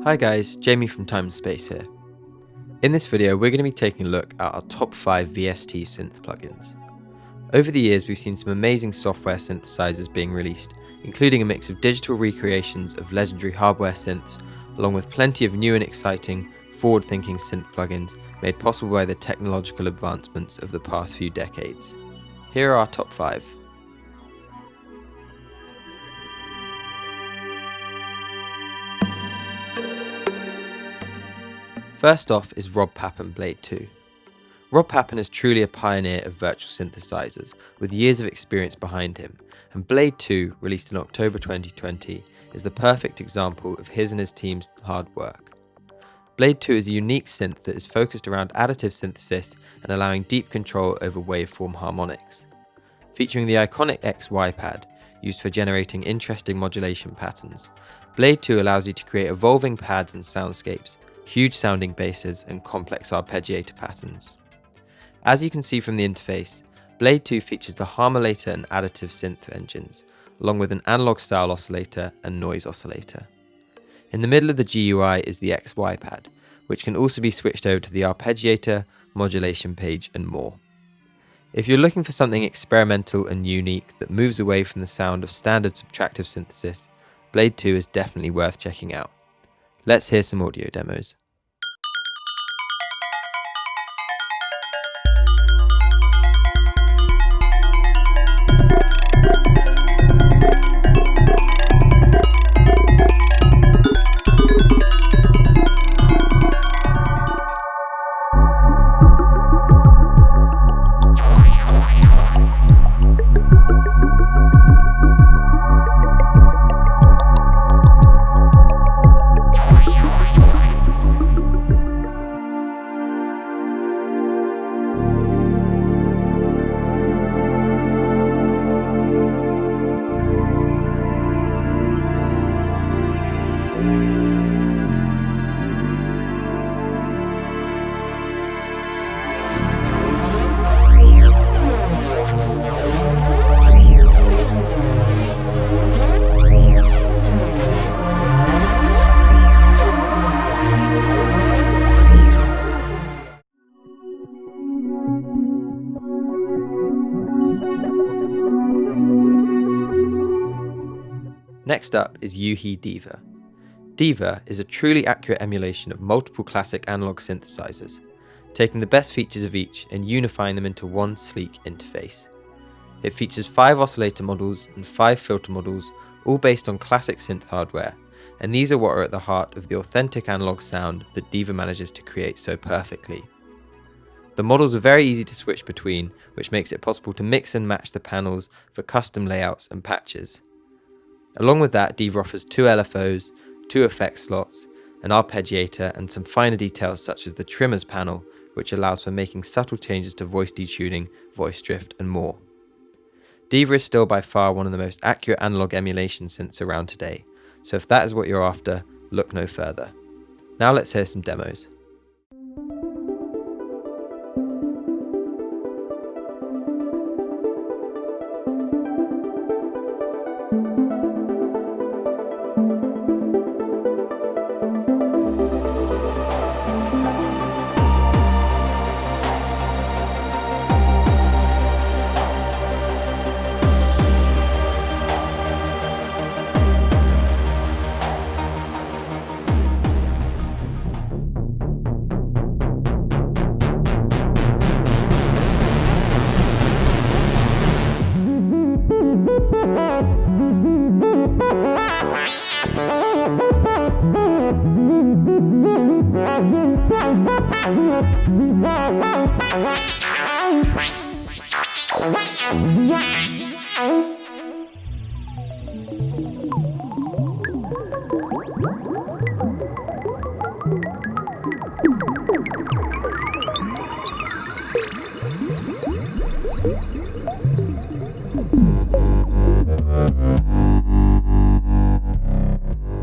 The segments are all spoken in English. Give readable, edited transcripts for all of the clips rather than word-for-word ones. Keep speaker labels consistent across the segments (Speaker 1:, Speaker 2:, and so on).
Speaker 1: Hi guys, Jamie from Time+Space here. In this video we're going to be taking a look at our top 5 VST Synth plugins. Over the years we've seen some amazing software synthesizers being released, including a mix of digital recreations of legendary hardware synths, along with plenty of new and exciting, forward-thinking synth plugins made possible by the technological advancements of the past few decades. Here are our top 5. First off is Rob Papin Blade 2. Rob Papin is truly a pioneer of virtual synthesizers, with years of experience behind him, and Blade 2, released in October 2020, is the perfect example of his and his team's hard work. Blade 2 is a unique synth that is focused around additive synthesis and allowing deep control over waveform harmonics. Featuring the iconic XY pad, used for generating interesting modulation patterns, Blade 2 allows you to create evolving pads and soundscapes, huge sounding basses and complex arpeggiator patterns. As you can see from the interface, Blade 2 features the harmolator and additive synth engines, along with an analog style oscillator and noise oscillator. In the middle of the GUI is the XY pad, which can also be switched over to the arpeggiator, modulation page and more. If you're looking for something experimental and unique that moves away from the sound of standard subtractive synthesis, Blade 2 is definitely worth checking out. Let's hear some audio demos. Next up is Yuhi Diva. Diva is a truly accurate emulation of multiple classic analog synthesizers, taking the best features of each and unifying them into one sleek interface. It features 5 oscillator models and 5 filter models, all based on classic synth hardware, and these are what are at the heart of the authentic analog sound that Diva manages to create so perfectly. The models are very easy to switch between, which makes it possible to mix and match the panels for custom layouts and patches. Along with that, Diva offers 2 LFOs, 2 effects slots, an arpeggiator and some finer details such as the trimmers panel, which allows for making subtle changes to voice detuning, voice drift and more. Diva is still by far one of the most accurate analog emulation synths around today, so if that is what you're after, look no further. Now let's hear some demos.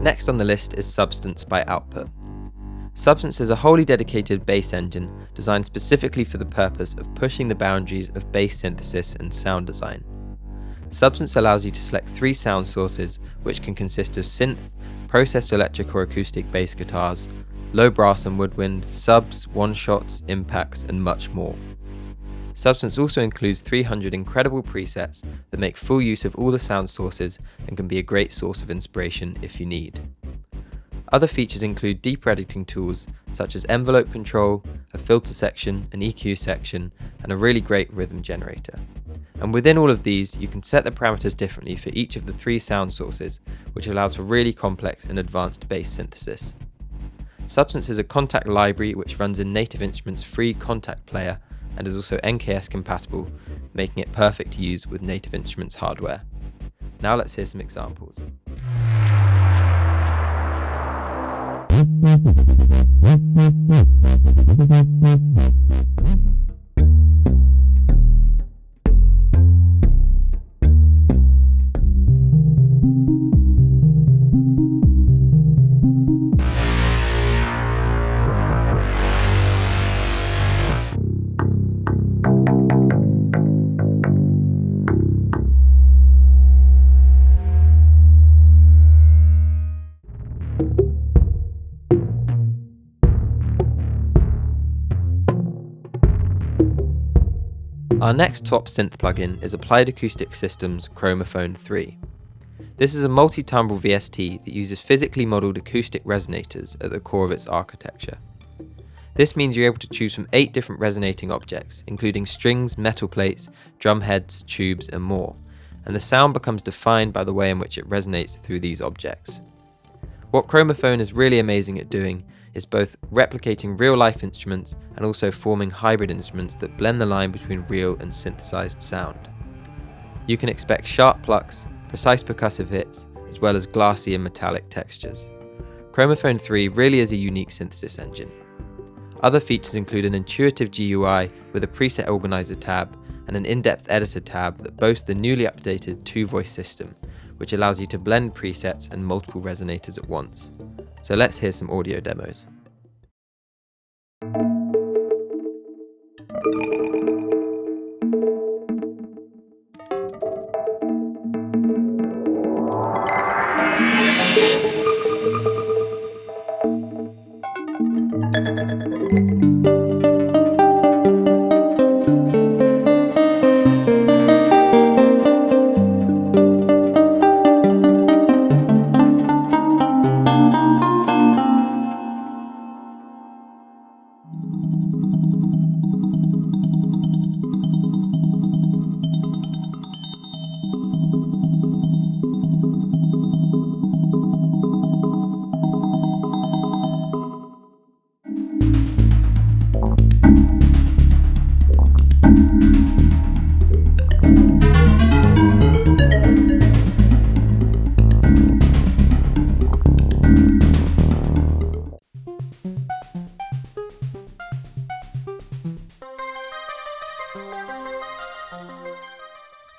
Speaker 1: Next on the list is Substance by Output. Substance is a wholly dedicated bass engine designed specifically for the purpose of pushing the boundaries of bass synthesis and sound design. Substance allows you to select 3 sound sources, which can consist of synth, processed electric or acoustic bass guitars, low brass and woodwind, subs, one-shots, impacts, and much more. Substance also includes 300 incredible presets that make full use of all the sound sources and can be a great source of inspiration if you need. Other features include deeper editing tools such as envelope control, a filter section, an EQ section, and a really great rhythm generator. And within all of these, you can set the parameters differently for each of the 3 sound sources, which allows for really complex and advanced bass synthesis. Substance is a Kontakt library which runs in Native Instruments' free Kontakt player and is also NKS compatible, making it perfect to use with Native Instruments hardware. Now let's hear some examples. Our next top synth plugin is Applied Acoustic Systems' Chromaphone 3. This is a multi-timbre VST that uses physically modelled acoustic resonators at the core of its architecture. This means you're able to choose from 8 different resonating objects, including strings, metal plates, drum heads, tubes, and more, and the sound becomes defined by the way in which it resonates through these objects. What Chromaphone is really amazing at doing is both replicating real-life instruments and also forming hybrid instruments that blend the line between real and synthesized sound. You can expect sharp plucks, precise percussive hits, as well as glassy and metallic textures. Chromaphone 3 really is a unique synthesis engine. Other features include an intuitive GUI with a preset organizer tab and an in-depth editor tab that boasts the newly updated 2-voice system, which allows you to blend presets and multiple resonators at once. So let's hear some audio demos.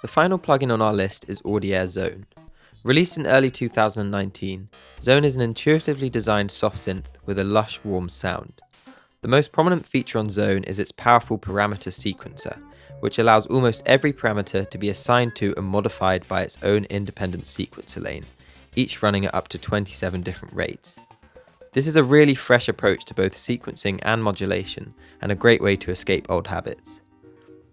Speaker 1: The final plugin on our list is Audi Air Zone. Released in early 2019, Zone is an intuitively designed soft synth with a lush, warm sound. The most prominent feature on Zone is its powerful parameter sequencer, which allows almost every parameter to be assigned to and modified by its own independent sequencer lane, each running at up to 27 different rates. This is a really fresh approach to both sequencing and modulation, and a great way to escape old habits.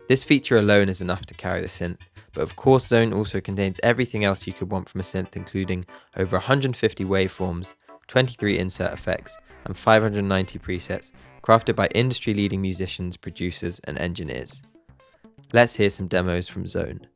Speaker 1: This feature alone is enough to carry the synth, but of course Zone also contains everything else you could want from a synth, including over 150 waveforms, 23 insert effects, and 590 presets crafted by industry-leading musicians, producers, and engineers. Let's hear some demos from Zone.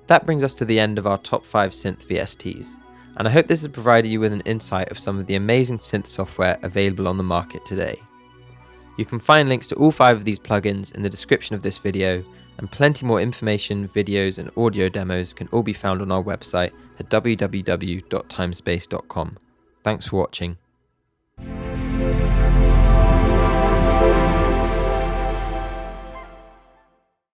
Speaker 1: That brings us to the end of our top 5 synth VSTs, and I hope this has provided you with an insight of some of the amazing synth software available on the market today. You can find links to all 5 of these plugins in the description of this video, and plenty more information, videos and audio demos can all be found on our website at www.timespace.com. Thanks for watching.